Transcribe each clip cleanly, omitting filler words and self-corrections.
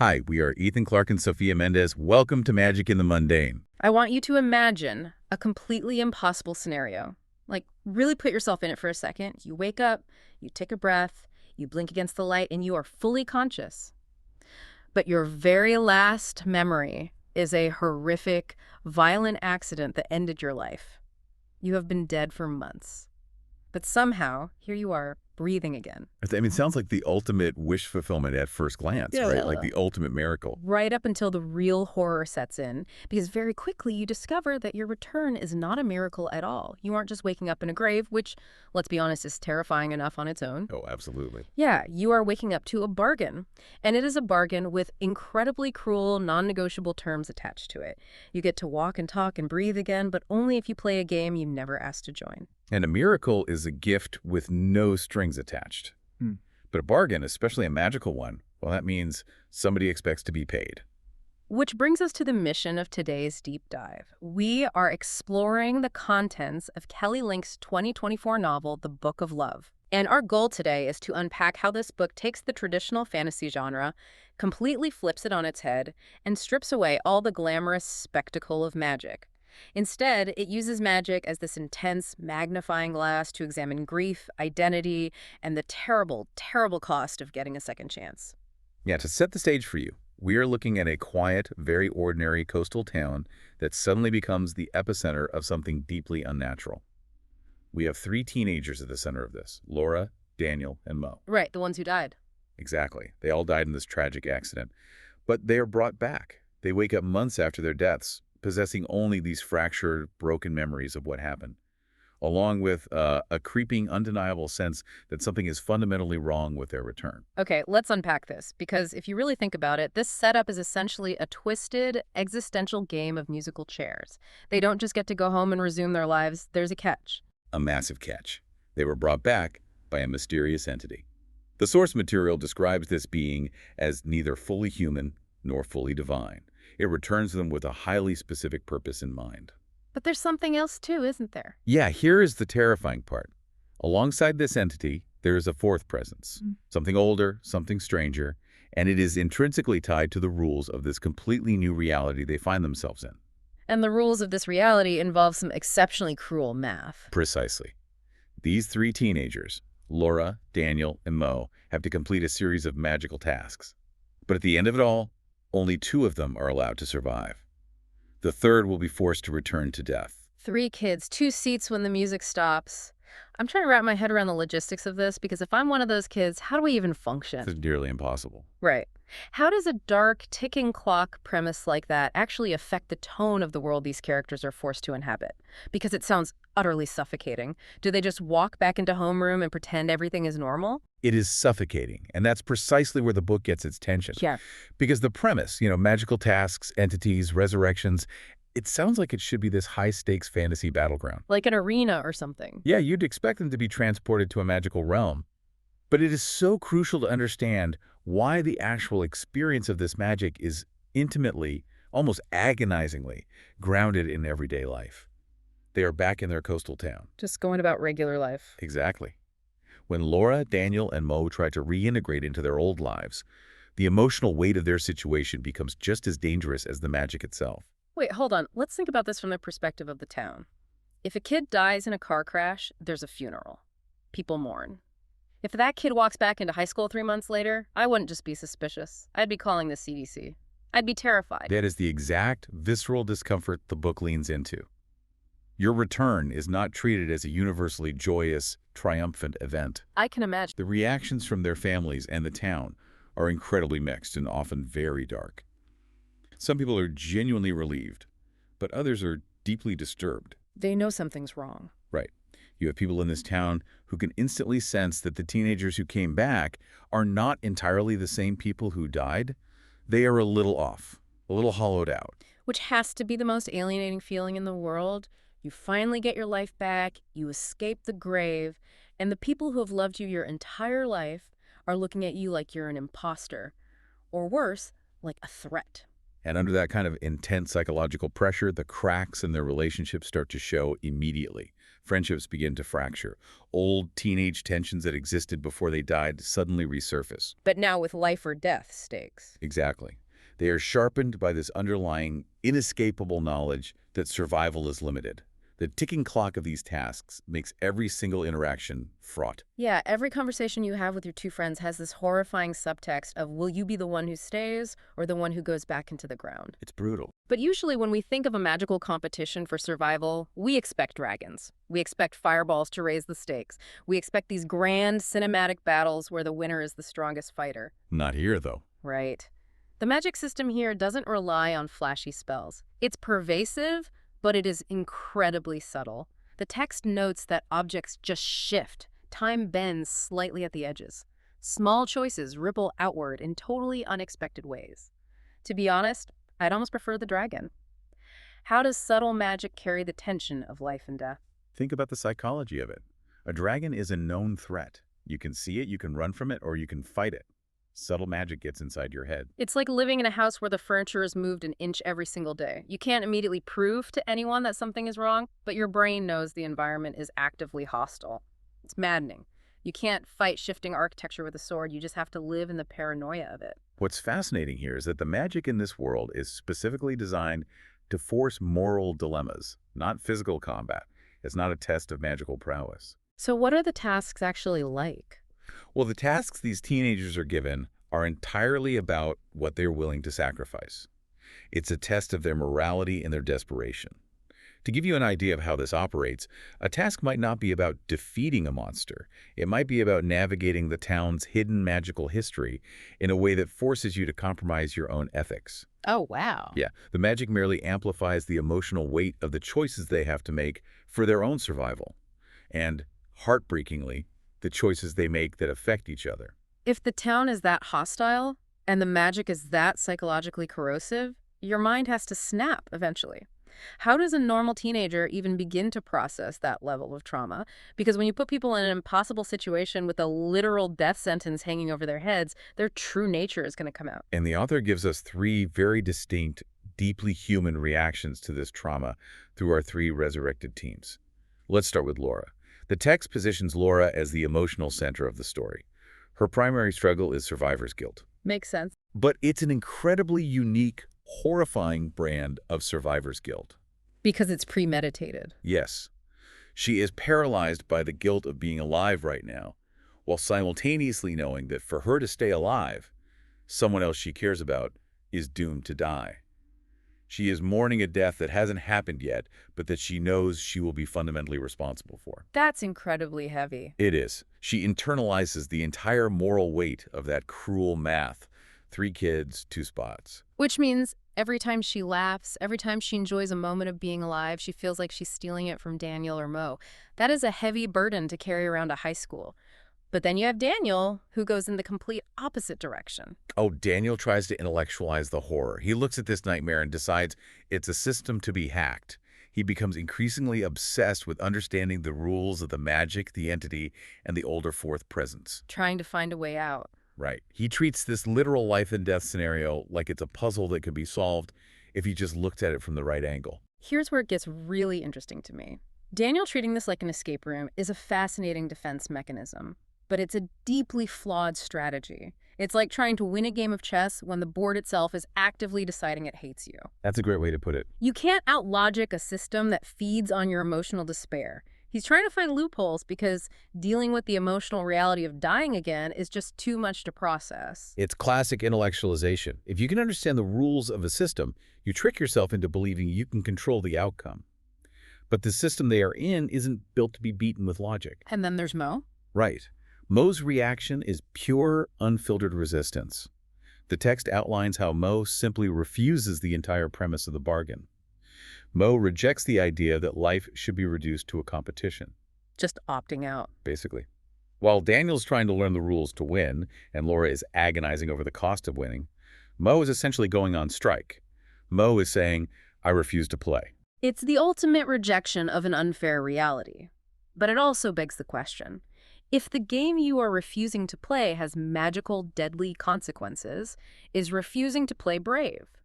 Hi, we are Ethan, Clarke, and Sofia Mendes. Welcome to Magic in the Mundane. I want you to imagine a completely impossible scenario. Like, really put yourself in it for a second. You wake up, you take a breath, you blink against the light, and you are fully conscious. But your very last memory is a horrific, violent accident that ended your life. You have been dead for months. But somehow, here you are, breathing again. I mean, it sounds like the ultimate wish fulfillment at first glance, Yeah. right? Like the ultimate miracle. Right up until the real horror sets in, because very quickly you discover that your return is not a miracle at all. You aren't just waking up in a grave, which, let's be honest, is terrifying enough on its own. Oh, absolutely. Yeah, you are waking up to a bargain. And it is a bargain with incredibly cruel, non-negotiable terms attached to it. You get to walk and talk and breathe again, but only if you play a game you never asked to join. And a miracle is a gift with no strings attached. But a bargain, especially a magical one, well, that means somebody expects to be paid. Which brings us to the mission of today's deep dive. We are exploring the contents of Kelly Link's 2024 novel, The Book of Love. And our goal today is to unpack how this book takes the traditional fantasy genre, completely flips it on its head, and strips away all the glamorous spectacle of magic. Instead, it uses magic as this intense magnifying glass to examine grief, identity, and the terrible, terrible cost of getting a second chance. Yeah, to set the stage for you, we are looking at a quiet, very ordinary coastal town that suddenly becomes the epicenter of something deeply unnatural. We have three teenagers at the center of this: Laura, Daniel, and Mo. Right, the ones who died. Exactly. They all died in this tragic accident. But they are brought back. They wake up months after their deaths, possessing only these fractured, broken memories of what happened, along with a creeping, undeniable sense that something is fundamentally wrong with their return. Okay, let's unpack this, because if you really think about it, this setup is essentially a twisted, existential game of musical chairs. They don't just get to go home and resume their lives, there's a catch. A massive catch. They were brought back by a mysterious entity. The source material describes this being as neither fully human nor fully divine. It returns them with a highly specific purpose in mind. But there's something else too, isn't there? Yeah, here is the terrifying part. Alongside this entity, there is a fourth presence. Something older, something stranger, and it is intrinsically tied to the rules of this completely new reality they find themselves in. And the rules of this reality involve some exceptionally cruel math. Precisely. These three teenagers, Laura, Daniel, and Mo, have to complete a series of magical tasks. But at the end of it all, only two of them are allowed to survive. The third will be forced to return to death. 3 kids, 2 seats when the music stops. I'm trying to wrap my head around the logistics of this, because if I'm one of those kids, how do I even function? It's nearly impossible. Right. How does a dark, ticking clock premise like that actually affect the tone of the world these characters are forced to inhabit? Because it sounds utterly suffocating. Do they just walk back into homeroom and pretend everything is normal? It is suffocating, and that's precisely where the book gets its tension. Yeah. Because the premise, magical tasks, entities, resurrections, it sounds like it should be this high-stakes fantasy battleground. Like an arena or something. Yeah, you'd expect them to be transported to a magical realm. But it is so crucial to understand why the actual experience of this magic is intimately, almost agonizingly, grounded in everyday life. They are back in their coastal town. Just going about regular life. Exactly. When Laura, Daniel, and Mo try to reintegrate into their old lives, the emotional weight of their situation becomes just as dangerous as the magic itself. Wait, hold on. Let's think about this from the perspective of the town. If a kid dies in a car crash, there's a funeral. People mourn. If that kid walks back into high school 3 months later, I wouldn't just be suspicious. I'd be calling the CDC. I'd be terrified. That is the exact visceral discomfort the book leans into. Your return is not treated as a universally joyous, triumphant event. I can imagine. The reactions from their families and the town are incredibly mixed and often very dark. Some people are genuinely relieved, but others are deeply disturbed. They know something's wrong. Right. You have people in this town who can instantly sense that the teenagers who came back are not entirely the same people who died. They are a little off, a little hollowed out. Which has to be the most alienating feeling in the world. You finally get your life back, you escape the grave, and the people who have loved you your entire life are looking at you like you're an imposter. Or worse, like a threat. And under that kind of intense psychological pressure, the cracks in their relationships start to show immediately. Friendships begin to fracture. Old teenage tensions that existed before they died suddenly resurface. But now with life or death stakes. Exactly. They are sharpened by this underlying, inescapable knowledge that survival is limited. The ticking clock of these tasks makes every single interaction fraught. Yeah, every conversation you have with your two friends has this horrifying subtext of will you be the one who stays or the one who goes back into the ground? It's brutal. But usually when we think of a magical competition for survival, we expect dragons. We expect fireballs to raise the stakes. We expect these grand cinematic battles where the winner is the strongest fighter. Not here, though. Right. The magic system here doesn't rely on flashy spells. It's pervasive, but it is incredibly subtle. The text notes that objects just shift. Time bends slightly at the edges. Small choices ripple outward in totally unexpected ways. To be honest, I'd almost prefer the dragon. How does subtle magic carry the tension of life and death? Think about the psychology of it. A dragon is a known threat. You can see it, you can run from it, or you can fight it. Subtle magic gets inside your head. It's like living in a house where the furniture is moved an inch every single day. You can't immediately prove to anyone that something is wrong, but your brain knows the environment is actively hostile. It's maddening. You can't fight shifting architecture with a sword, you just have to live in the paranoia of it. What's fascinating here is that the magic in this world is specifically designed to force moral dilemmas, not physical combat. It's not a test of magical prowess. So what are the tasks actually like? Well, the tasks these teenagers are given are entirely about what they're willing to sacrifice. It's a test of their morality and their desperation. To give you an idea of how this operates, a task might not be about defeating a monster. It might be about navigating the town's hidden magical history in a way that forces you to compromise your own ethics. Oh, wow. Yeah, the magic merely amplifies the emotional weight of the choices they have to make for their own survival. And, heartbreakingly, the choices they make that affect each other. If the town is that hostile and the magic is that psychologically corrosive, your mind has to snap eventually. How does a normal teenager even begin to process that level of trauma? Because when you put people in an impossible situation with a literal death sentence hanging over their heads, their true nature is going to come out. And the author gives us three very distinct, deeply human reactions to this trauma through our three resurrected teens. Let's start with Laura. The text positions Laura as the emotional center of the story. Her primary struggle is survivor's guilt. Makes sense. But it's an incredibly unique, horrifying brand of survivor's guilt. Because it's premeditated. Yes, she is paralyzed by the guilt of being alive right now, while simultaneously knowing that for her to stay alive, someone else she cares about is doomed to die. She is mourning a death that hasn't happened yet, but that she knows she will be fundamentally responsible for. That's incredibly heavy. It is. She internalizes the entire moral weight of that cruel math. 3 kids, 2 spots. Which means every time she laughs, every time she enjoys a moment of being alive, she feels like she's stealing it from Daniel or Mo. That is a heavy burden to carry around to high school. But then you have Daniel, who goes in the complete opposite direction. Oh, Daniel tries to intellectualize the horror. He looks at this nightmare and decides it's a system to be hacked. He becomes increasingly obsessed with understanding the rules of the magic, the entity, and the older fourth presence. Trying to find a way out. Right. He treats this literal life and death scenario like it's a puzzle that could be solved if he just looked at it from the right angle. Here's where it gets really interesting to me. Daniel treating this like an escape room is a fascinating defense mechanism, but it's a deeply flawed strategy. It's like trying to win a game of chess when the board itself is actively deciding it hates you. That's a great way to put it. You can't outlogic a system that feeds on your emotional despair. He's trying to find loopholes because dealing with the emotional reality of dying again is just too much to process. It's classic intellectualization. If you can understand the rules of a system, you trick yourself into believing you can control the outcome. But the system they are in isn't built to be beaten with logic. And then there's Mo. Right. Mo's reaction is pure, unfiltered resistance. The text outlines how Mo simply refuses the entire premise of the bargain. Mo rejects the idea that life should be reduced to a competition. Just opting out. Basically. While Daniel's trying to learn the rules to win, and Laura is agonizing over the cost of winning, Mo is essentially going on strike. Mo is saying, I refuse to play. It's the ultimate rejection of an unfair reality. But it also begs the question, if the game you are refusing to play has magical, deadly consequences, is refusing to play brave?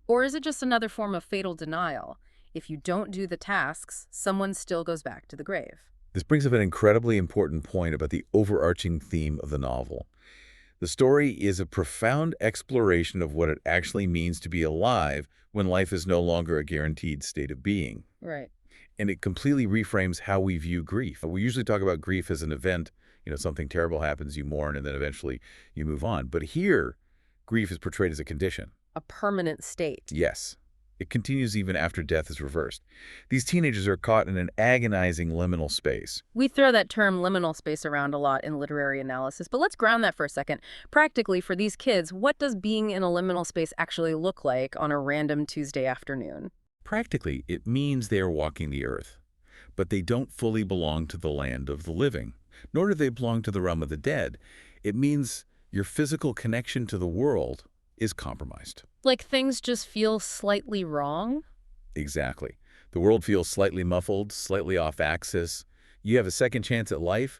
Or is it just another form of fatal denial? If you don't do the tasks, someone still goes back to the grave. This brings up an incredibly important point about the overarching theme of the novel. The story is a profound exploration of what it actually means to be alive when life is no longer a guaranteed state of being. Right. And it completely reframes how we view grief. We usually talk about grief as an event, something terrible happens, you mourn, and then eventually you move on. But here, grief is portrayed as a condition. A permanent state. Yes. It continues even after death is reversed. These teenagers are caught in an agonizing liminal space. We throw that term liminal space around a lot in literary analysis, but let's ground that for a second. Practically, for these kids, what does being in a liminal space actually look like on a random Tuesday afternoon? Practically, it means they are walking the earth, but they don't fully belong to the land of the living, nor do they belong to the realm of the dead. It means your physical connection to the world is compromised. Like things just feel slightly wrong? Exactly. The world feels slightly muffled, slightly off axis. You have a second chance at life,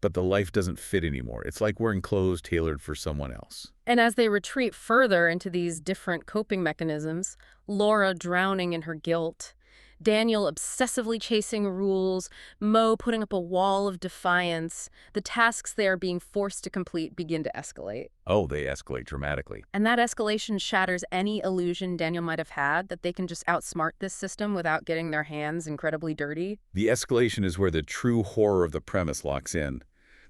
but the life doesn't fit anymore. It's like wearing clothes tailored for someone else. And as they retreat further into these different coping mechanisms, Laura drowning in her guilt, Daniel obsessively chasing rules, Mo putting up a wall of defiance, the tasks they are being forced to complete begin to escalate. Oh, they escalate dramatically. And that escalation shatters any illusion Daniel might have had that they can just outsmart this system without getting their hands incredibly dirty. The escalation is where the true horror of the premise locks in.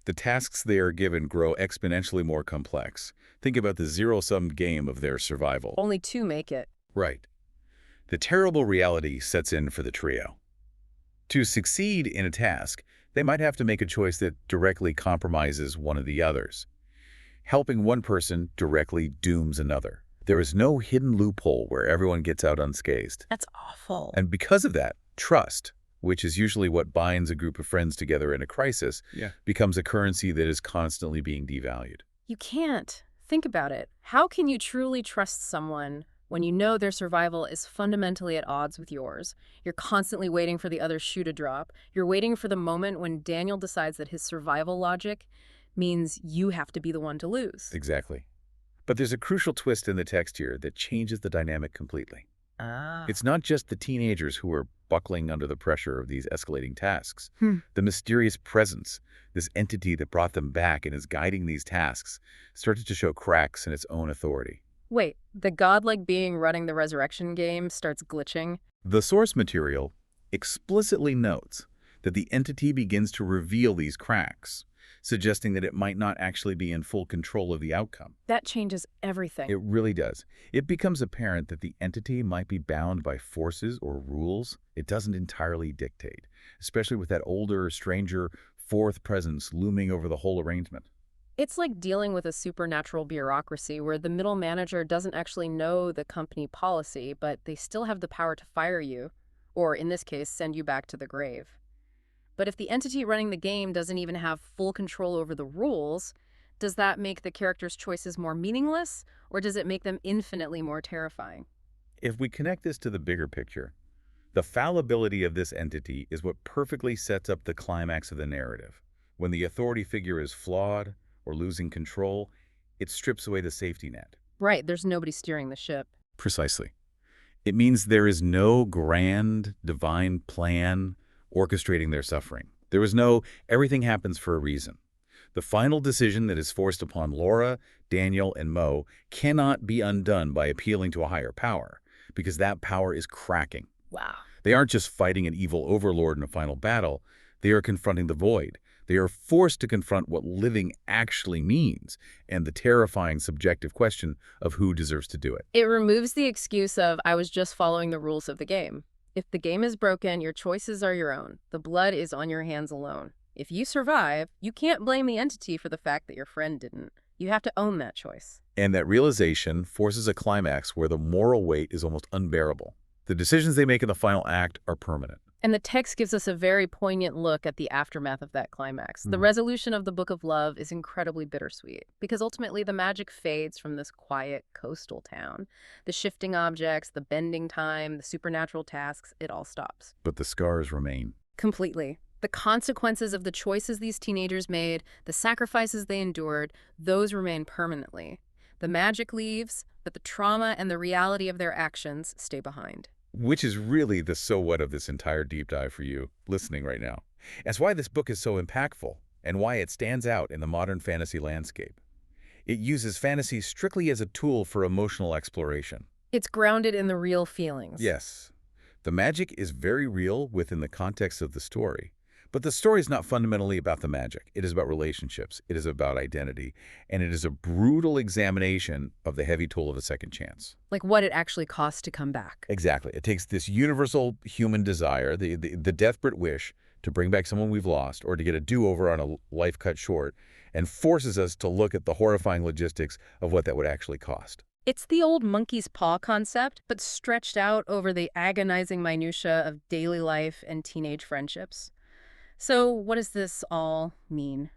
The tasks they are given grow exponentially more complex. Think about the zero-sum game of their survival. Only two make it. Right. The terrible reality sets in for the trio. To succeed in a task, they might have to make a choice that directly compromises one of the others. Helping one person directly dooms another. There is no hidden loophole where everyone gets out unscathed. That's awful. And because of that, trust, which is usually what binds a group of friends together in a crisis, becomes a currency that is constantly being devalued. You can't. Think about it. How can you truly trust someone when you know their survival is fundamentally at odds with yours? You're constantly waiting for the other shoe to drop. You're waiting for the moment when Daniel decides that his survival logic means you have to be the one to lose. Exactly. But there's a crucial twist in the text here that changes the dynamic completely. It's not just the teenagers who are buckling under the pressure of these escalating tasks. The mysterious presence, this entity that brought them back and is guiding these tasks, started to show cracks in its own authority. Wait, the godlike being running the resurrection game starts glitching? The source material explicitly notes that the entity begins to reveal these cracks, suggesting that it might not actually be in full control of the outcome. That changes everything. It really does. It becomes apparent that the entity might be bound by forces or rules it doesn't entirely dictate, especially with that older, stranger, fourth presence looming over the whole arrangement. It's like dealing with a supernatural bureaucracy where the middle manager doesn't actually know the company policy, but they still have the power to fire you, or in this case, send you back to the grave. But if the entity running the game doesn't even have full control over the rules, does that make the characters' choices more meaningless, or does it make them infinitely more terrifying? If we connect this to the bigger picture, the fallibility of this entity is what perfectly sets up the climax of the narrative. When the authority figure is flawed or losing control, it strips away the safety net. Right, there's nobody steering the ship. Precisely. It means there is no grand, divine plan orchestrating their suffering. There is no everything happens for a reason. The final decision that is forced upon Laura, Daniel, and Mo cannot be undone by appealing to a higher power, because that power is cracking. Wow. They aren't just fighting an evil overlord in a final battle. They are confronting the void. They are forced to confront what living actually means and the terrifying subjective question of who deserves to do it. It removes the excuse of, I was just following the rules of the game. If the game is broken, your choices are your own. The blood is on your hands alone. If you survive, you can't blame the entity for the fact that your friend didn't. You have to own that choice. And that realization forces a climax where the moral weight is almost unbearable. The decisions they make in the final act are permanent. And the text gives us a very poignant look at the aftermath of that climax. The resolution of the Book of Love is incredibly bittersweet, because ultimately the magic fades from this quiet coastal town. The shifting objects, the bending time, the supernatural tasks, it all stops. But the scars remain. Completely. The consequences of the choices these teenagers made, the sacrifices they endured, those remain permanently. The magic leaves, but the trauma and the reality of their actions stay behind. Which is really the so what of this entire deep dive for you listening right now. That's why this book is so impactful and why it stands out in the modern fantasy landscape. It uses fantasy strictly as a tool for emotional exploration. It's grounded in the real feelings. Yes, the magic is very real within the context of the story. But the story is not fundamentally about the magic. It is about relationships. It is about identity. And it is a brutal examination of the heavy toll of a second chance. Like what it actually costs to come back. Exactly. It takes this universal human desire, the desperate wish to bring back someone we've lost or to get a do-over on a life cut short, and forces us to look at the horrifying logistics of what that would actually cost. It's the old monkey's paw concept, but stretched out over the agonizing minutia of daily life and teenage friendships. So what does this all mean?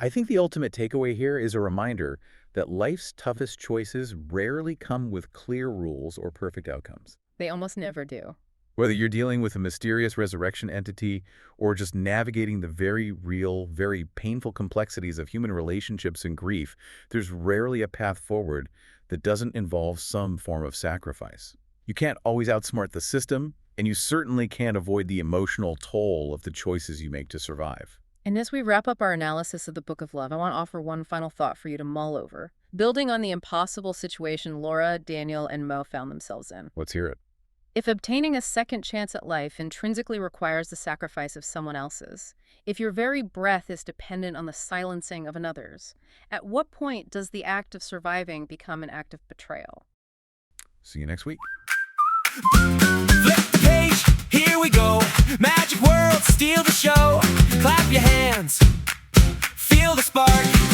I think the ultimate takeaway here is a reminder that life's toughest choices rarely come with clear rules or perfect outcomes. They almost never do. Whether you're dealing with a mysterious resurrection entity or just navigating the very real, very painful complexities of human relationships and grief, there's rarely a path forward that doesn't involve some form of sacrifice. You can't always outsmart the system, and you certainly can't avoid the emotional toll of the choices you make to survive. And as we wrap up our analysis of the Book of Love, I want to offer one final thought for you to mull over. Building on the impossible situation Laura, Daniel, and Mo found themselves in. Let's hear it. If obtaining a second chance at life intrinsically requires the sacrifice of someone else's, if your very breath is dependent on the silencing of another's, at what point does the act of surviving become an act of betrayal? See you next week. Flip the page, here we go. Magic world, steal the show. Clap your hands, feel the spark.